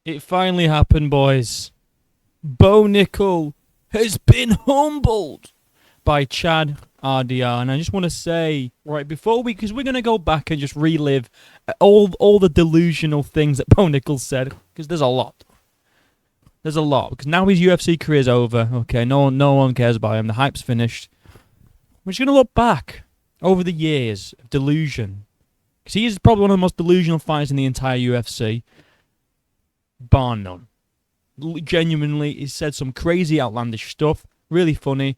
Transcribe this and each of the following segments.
It finally happened, boys. Bo Nickal has been humbled by Chad RDR, and I just want to say right before because we're gonna go back and just relive all the delusional things that Bo Nickal said, because there's a lot. There's a lot, because now his UFC career's over. Okay, no one cares about him. The hype's finished. We're just gonna look back over the years of delusion, because he is probably one of the most delusional fighters in the entire UFC, bar none. Genuinely, he said some crazy, outlandish stuff. Really funny.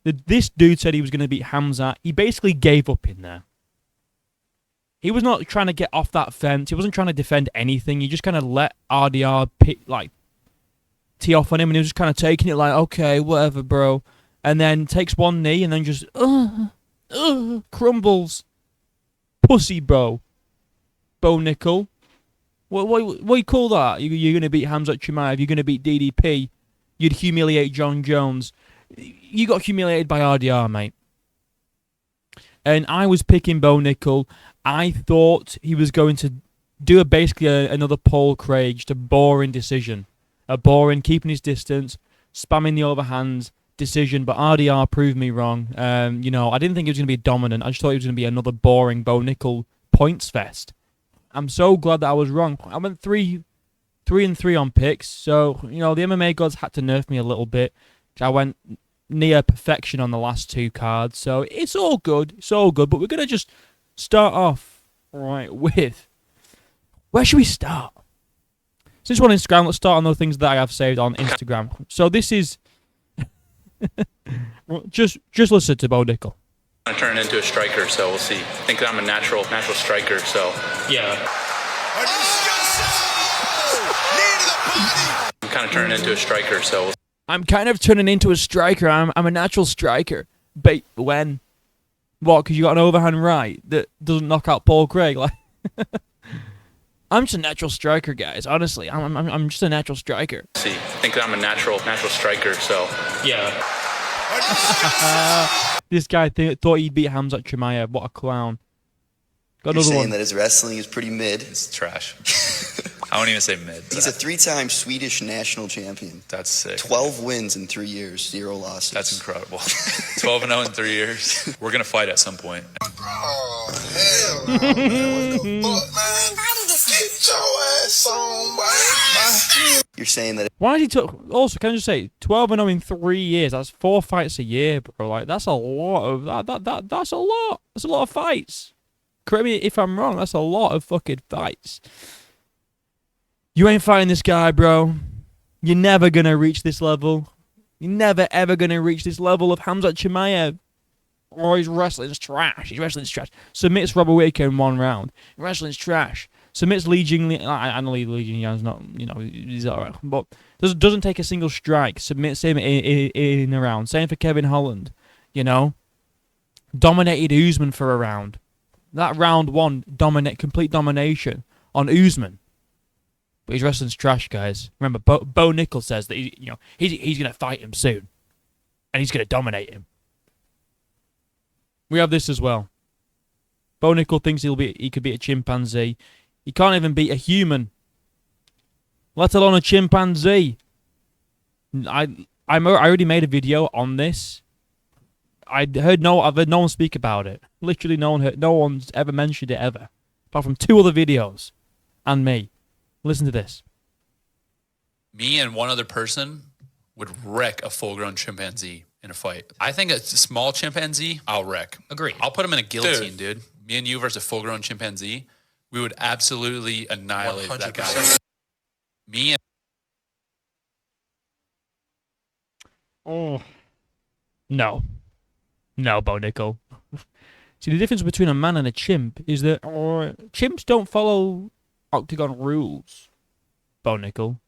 This dude said he was going to beat Hamzat. He basically gave up in there. He was not trying to get off that fence. He wasn't trying to defend anything. He just kind of let RDR tee off on him, and he was just kind of taking it like, okay, whatever, bro. And then takes one knee and then just crumbles. Pussy, bro. Bo Nickal. What you call that? You're going to beat Hamzat Chimaev. You're going to beat DDP. You'd humiliate Jon Jones. You got humiliated by RDR, mate. And I was picking Bo Nickal. I thought he was going to do basically another Paul Craig, just a boring decision. A boring, keeping his distance, spamming the overhands decision. But RDR proved me wrong. I didn't think he was going to be dominant. I just thought he was going to be another boring Bo Nickal points fest. I'm so glad that I was wrong. I went 3-3 on picks. So, the MMA gods had to nerf me a little bit. I went near perfection on the last two cards. So, it's all good. It's all good. But we're going to just start off right with... Where should we start? Since we're on Instagram, let's start on the things that I have saved on Instagram. So, this is... just listen to Bo Nickal. I'm going to turn into a striker, so we'll see. I think I'm a natural striker, so yeah. I'm kind of turning into a striker, so I'm kind of turning into a striker. I'm a natural striker. But when? What, because you got an overhand right that doesn't knock out Paul Craig? Like, I'm just a natural striker, guys. Honestly, I'm just a natural striker. See, I think I'm a natural striker, so yeah. This guy thought he'd beat Hamzat Chimaev. What a clown. Got You're saying one. That his wrestling is pretty mid. It's trash. I won't even say mid. He's a 3-time Swedish national champion. That's sick. 12 wins in 3 years, 0 losses. That's incredible. 12-0 in 3 years. We're going to fight at some point. Oh, hell no, man. What the fuck, man? Get your ass on, man. You're saying that... Why did he also, can I just say, 12-0 in 3 years? That's 4 fights a year, bro. Like, that's a lot of... That's a lot. That's a lot of fights. Correct me if I'm wrong. That's a lot of fucking fights. You ain't fighting this guy, bro. You're never going to reach this level. You're never, ever going to reach this level of Hamzat Chimaev. Oh, his wrestling's trash. His wrestling's trash. Submits Robert Whittaker in 1 round. Wrestling's trash. Submits Li Jingliang. I know Li Jingliang's not, he's alright. But doesn't take a single strike. Submits him in a round. Same for Kevin Holland. Dominated Usman for a round. That round 1, complete domination on Usman. But his wrestling's trash, guys. Remember, Bo Nickal says that he's going to fight him soon. And he's going to dominate him. We have this as well. Bo Nickal thinks he could beat a chimpanzee. He can't even beat a human, let alone a chimpanzee. I already made a video on this. I've heard no one speak about it. Literally no one's ever mentioned it ever, apart from 2 other videos, and me. Listen to this. Me and one other person would wreck a full-grown chimpanzee in a fight. I think a small chimpanzee, I'll wreck. Agreed. I'll put him in a guillotine, dude. Me and you versus a full-grown chimpanzee, we would absolutely annihilate 100%. That guy. Me and... Oh. No, Bo Nickal. See, the difference between a man and a chimp is that chimps don't follow octagon rules, Bo Nickal.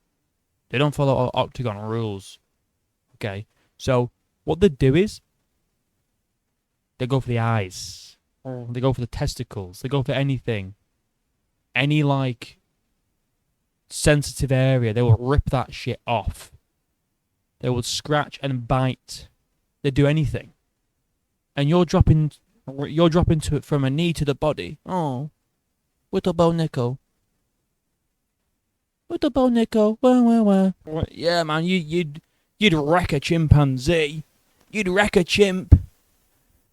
They don't follow octagon rules. Okay, so what they do is they go for the eyes. They go for the testicles. They go for anything. Any, sensitive area, they will rip that shit off. They would scratch and bite. They'd do anything. And you're dropping to it from a knee to the body. Oh, with a bow nickel. With a bow nickel. Wah. Yeah, man, you'd wreck a chimpanzee. You'd wreck a chimp.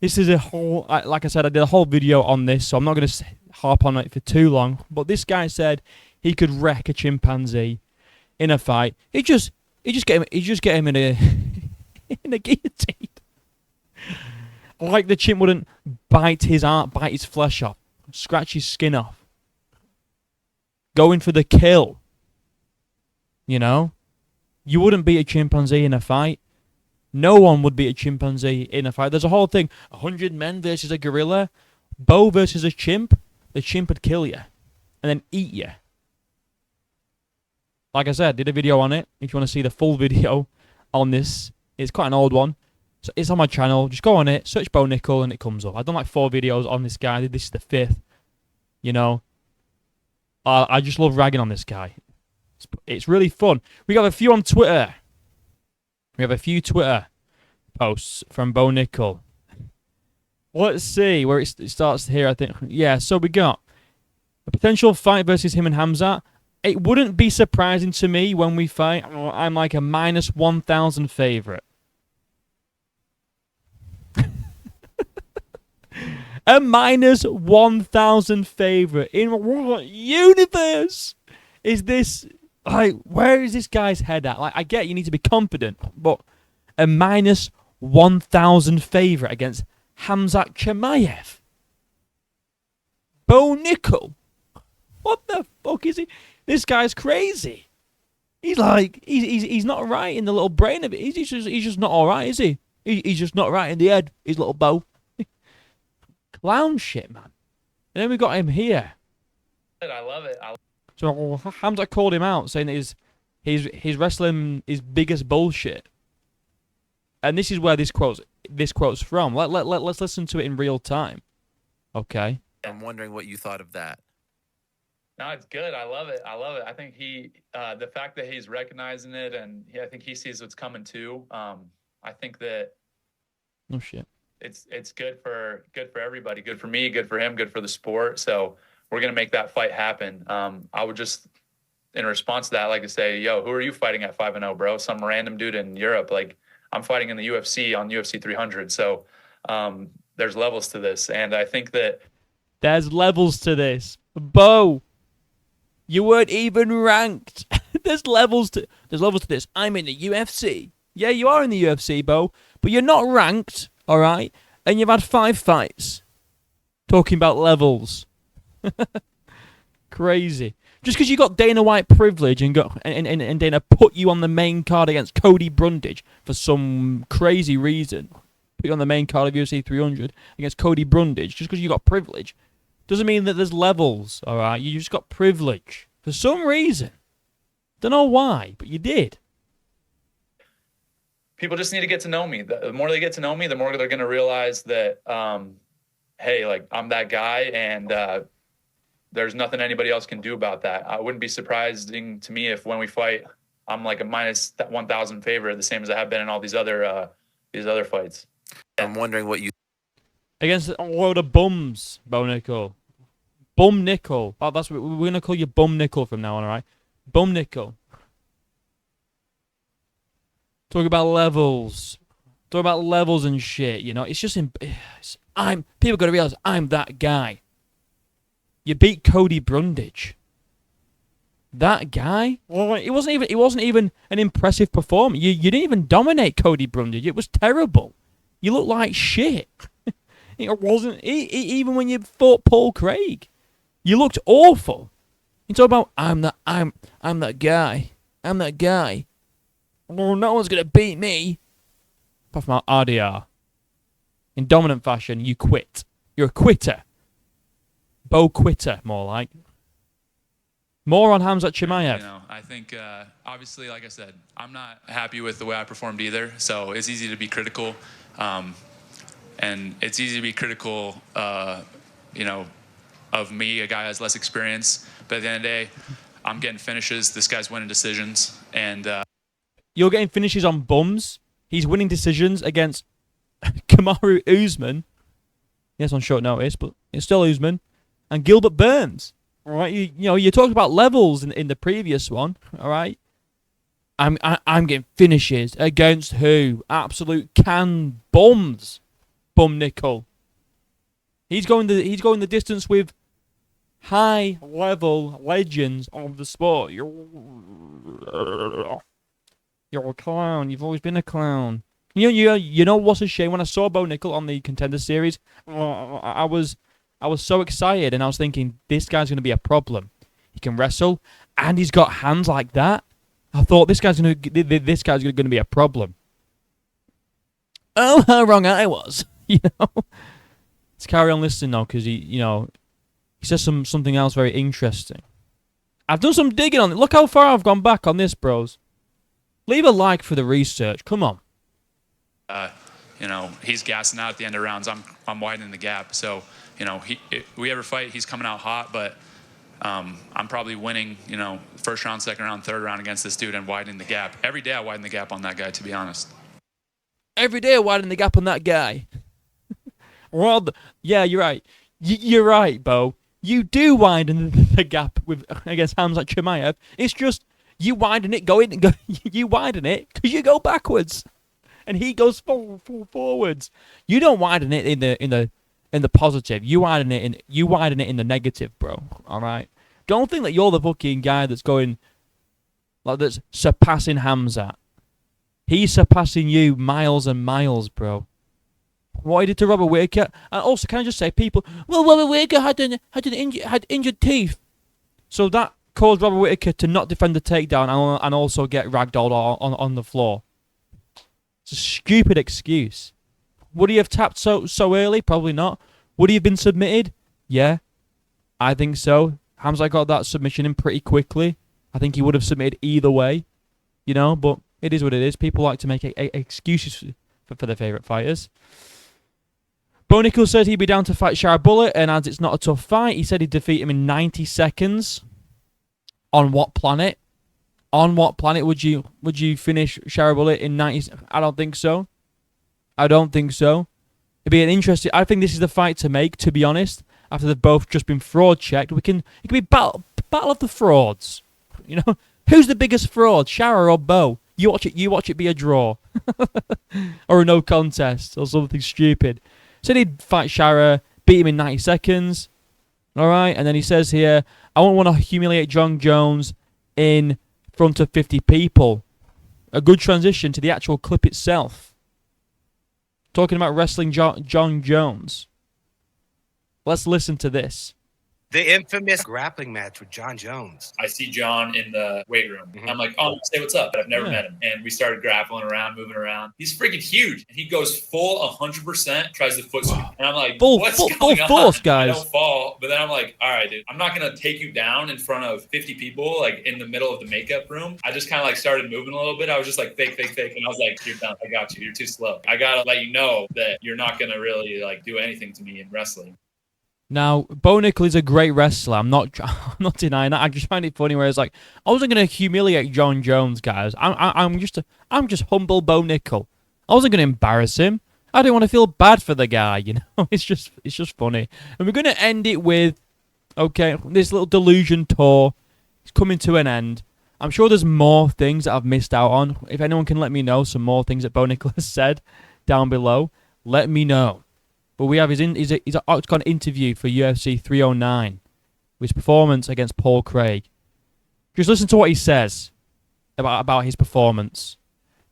This is a whole, like I said, I did a whole video on this, so I'm not going to harp on it for too long. But this guy said he could wreck a chimpanzee in a fight. He just get him in a in a guillotine. Like the chimp wouldn't bite his flesh off, scratch his skin off. Going for the kill. You know? You wouldn't beat a chimpanzee in a fight. No one would beat a chimpanzee in a fight. There's a whole thing. 100 men versus a gorilla. Bow versus a chimp. The chimp would kill you. And then eat you. Like I said, did a video on it. If you want to see the full video on this. It's quite an old one. So it's on my channel. Just go on it. Search Bo Nickal and it comes up. I've done like 4 videos on this guy. This is the 5th. You know. I just love ragging on this guy. It's really fun. We got a few on Twitter. We have a few Twitter posts from Bo Nickal. Let's see where it starts here, I think. Yeah, so we got a potential fight versus him and Hamzat. It wouldn't be surprising to me when we fight. I'm like a minus 1,000 favorite. A minus 1,000 favorite. In what universe is this? Like, where is this guy's head at? Like, I get you need to be confident, but a minus 1,000 favorite against Hamzat Chimaev. Bo Nickal. What the fuck is he? This guy's crazy. He's like, he's not right in the little brain of it. He's just not all right, is he? He's just not right in the head. His little Bo. Clown shit, man. And then we got him here. I love it. So Hamzat called him out, saying that he's wrestling his biggest bullshit. And this is where this quote's from. Let's listen to it in real time. Okay. I'm wondering what you thought of that. No, it's good. I love it. I think the fact that he's recognizing it, and I think he sees what's coming too. I think that. Oh shit. It's good for everybody. Good for me. Good for him. Good for the sport. So we're gonna make that fight happen. I would just, in response to that, like to say, yo, who are you fighting at 5-0, bro? Some random dude in Europe. Like, I'm fighting in the UFC on UFC 300. So there's levels to this, and I think that there's levels to this. Bo, you weren't even ranked. There's levels to this. I'm in the UFC. Yeah, you are in the UFC, Bo, but you're not ranked. All right, and you've had 5 fights. Talking about levels. Crazy. Just because you got Dana White privilege and Dana put you on the main card against Cody Brundage for some crazy reason. Put you on the main card of UFC 300 against Cody Brundage just because you got privilege doesn't mean that there's levels. All right, you just got privilege for some reason. Don't know why, but you did. People just need to get to know me. The more they get to know me, the more they're going to realize that, hey, like, I'm that guy, and there's nothing anybody else can do about that. I wouldn't be surprising to me if when we fight, I'm like a minus 1,000 favorite, the same as I have been in all these other fights. I'm wondering what you against a load of bums, Bo Nickal. Bum Nickal. Oh, that's what we're going to call you, Bum Nickal from now on, all right? Bum Nickal. Talk about levels. Talk about levels and shit, you know. It's just people got to realize I'm that guy. You beat Cody Brundage. That guy? Well, it wasn't even an impressive performance. You didn't even dominate Cody Brundage. It was terrible. You looked like shit. It wasn't even when you fought Paul Craig. You looked awful. You talk about I'm that guy. I'm that guy. Oh, no one's gonna beat me. Apart from our RDR. In dominant fashion, you quit. You're a quitter. Bo quitter, more like. More on Hamzat Chimaev. You know, I think, obviously, like I said, I'm not happy with the way I performed either. So it's easy to be critical. And it's easy to be critical, you know, of me, a guy who has less experience. But at the end of the day, I'm getting finishes. This guy's winning decisions. And you're getting finishes on bums. He's winning decisions against Kamaru Usman. Yes, on short notice, but it's still Usman. And Gilbert Burns. All right, you know, you talked about levels in the previous one. All right, I'm getting finishes against who? Absolute can bums. Bum Nickal. He's going the distance with high level legends of the sport. You're a clown. You've always been a clown. You know what's a shame? When I saw Bo Nickal on the Contender Series, I was so excited, and I was thinking, this guy's going to be a problem. He can wrestle, and he's got hands like that. I thought this guy's going to be a problem. Oh, how wrong I was. You know. Let's carry on listening now, because he says something else very interesting. I've done some digging on it. Look how far I've gone back on this, bros. Leave a like for the research. Come on. He's gassing out at the end of rounds. I'm widening the gap. So, we ever fight, he's coming out hot, but I'm probably winning, first round, second round, third round against this dude and widening the gap. Every day I widen the gap on that guy, to be honest. Every day I widen the gap on that guy. Well, yeah, you're right. You're right, Bo. You do widen the gap against Hamzat Chimaev. It's just you widen it, you widen it because you go backwards, and he goes forwards. You don't widen it in the positive. You widen it in the negative, bro. All right. Don't think that you're the fucking guy that's going that's surpassing Hamzat. He's surpassing you miles and miles, bro. What he did to Robert Whittaker, and also can I just say, people, well, Robert Whittaker had injured teeth, so that caused Robert Whittaker to not defend the takedown and also get ragdolled on the floor. It's a stupid excuse. Would he have tapped so early? Probably not. Would he have been submitted? Yeah, I think so. Hamzat got that submission in pretty quickly. I think he would have submitted either way, but it is what it is. People like to make excuses for their favourite fighters. Bo Nickal says he'd be down to fight Shara Bullet and adds it's not a tough fight. He said he'd defeat him in 90 seconds. On what planet? On what planet would you finish Shara Bullet in 90? I don't think so. It'd be an interesting. I think this is the fight to make, to be honest. After they've both just been fraud checked, it can be battle of the frauds. Who's the biggest fraud, Shara or Bo? You watch it be a draw, or a no contest, or something stupid. Said he'd fight Shara, beat him in 90 seconds. All right, and then he says here, I won't want to humiliate Jon Jones in front of 50 people. A good transition to the actual clip itself. Talking about wrestling Jon Jones. Let's listen to this. The infamous grappling match with Jon Jones. I see Jon in the weight room. Mm-hmm. I'm like, oh, say what's up. But I've never met him. And we started grappling around, moving around. He's freaking huge. And he goes full 100%, tries the foot sweep. And I'm like, what's going on? Force, guys. I don't fall. But then I'm like, all right, dude, I'm not going to take you down in front of 50 people, like in the middle of the makeup room. I just kind of like started moving a little bit. I was just like, fake. And I was like, you're done. I got you. You're too slow. I got to let you know that you're not going to really like do anything to me in wrestling. Now, Bo Nickal is a great wrestler. I'm not denying that. I just find it funny where it's like, I wasn't going to humiliate Jon Jones, guys. I'm just humble Bo Nickal. I wasn't going to embarrass him. I didn't want to feel bad for the guy, It's just funny. And we're going to end it with, okay, this little delusion tour is coming to an end. I'm sure there's more things that I've missed out on. If anyone can let me know some more things that Bo Nickal has said down below, let me know. But we have he's got an interview for UFC 309 with his performance against Paul Craig. Just listen to what he says about his performance.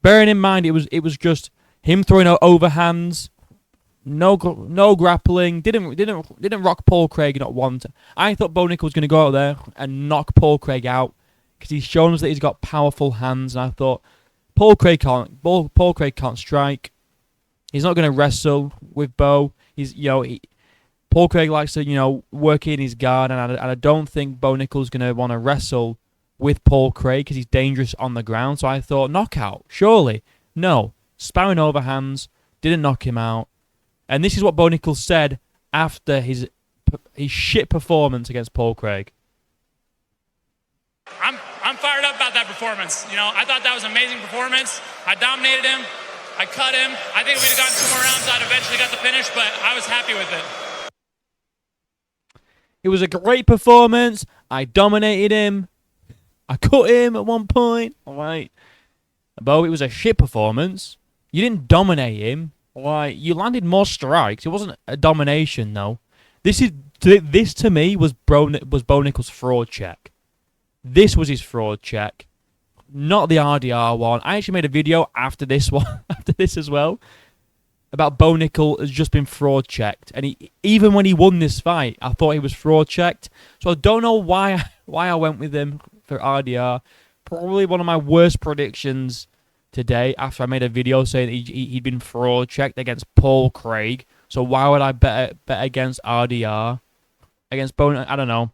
Bearing in mind it was just him throwing out overhands, no grappling, didn't rock Paul Craig not once. I thought Bo Nickal was going to go out there and knock Paul Craig out because he's shown us that he's got powerful hands, and I thought Paul Craig can't strike. He's not going to wrestle with Bo. Paul Craig likes to, work in his guard, and I don't think Bo Nickal's going to want to wrestle with Paul Craig because he's dangerous on the ground. So I thought, knockout, surely. No. Sparring overhands, didn't knock him out. And this is what Bo Nickal said after his shit performance against Paul Craig. I'm fired up about that performance. You know, I thought that was an amazing performance. I dominated him. I cut him. I think if we'd have gotten 2 more rounds, I'd eventually got the finish, but I was happy with it. It was a great performance. I dominated him. I cut him at one point. All right. Bo, it was a shit performance. You didn't dominate him. All right. You landed more strikes. It wasn't a domination, though. This to me was Bo Nickal's fraud check. This was his fraud check, not the RDR one. I actually made a video after this one, after this as well, about Bo Nickal has just been fraud checked, and even when he won this fight, I thought he was fraud checked. So I don't know why I went with him for RDR. Probably one of my worst predictions today. After I made a video saying he'd been fraud checked against Paul Craig. So why would I bet against RDR? Against Bo, I don't know.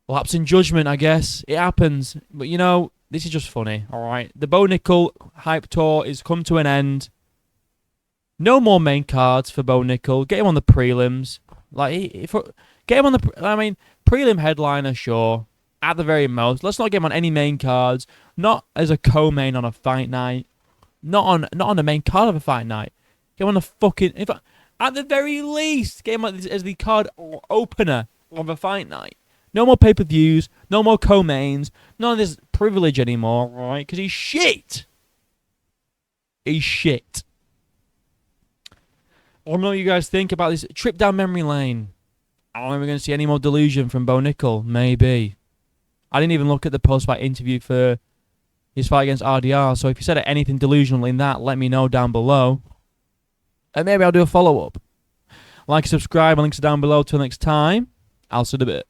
Lapse in judgment, I guess. It happens. But, you know, this is just funny, all right? The Bo Nickal hype tour is come to an end. No more main cards for Bo Nickal. Get him on the prelims. Get him on the... prelim headliner, sure. At the very most. Let's not get him on any main cards. Not as a co-main on a fight night. Not on the main card of a fight night. Get him on the fucking... At the very least, get him as the card opener of a fight night. No more pay-per-views. No more co-mains. None of this privilege anymore, right? Because he's shit. He's shit. I don't know what you guys think about this trip down memory lane. I don't know if we're going to see any more delusion from Bo Nickal. Maybe. I didn't even look at the post-fight interview for his fight against RDR. So if you said anything delusional in that, let me know down below. And maybe I'll do a follow-up. Like and subscribe. My links are down below. Till next time, I'll see you in a bit.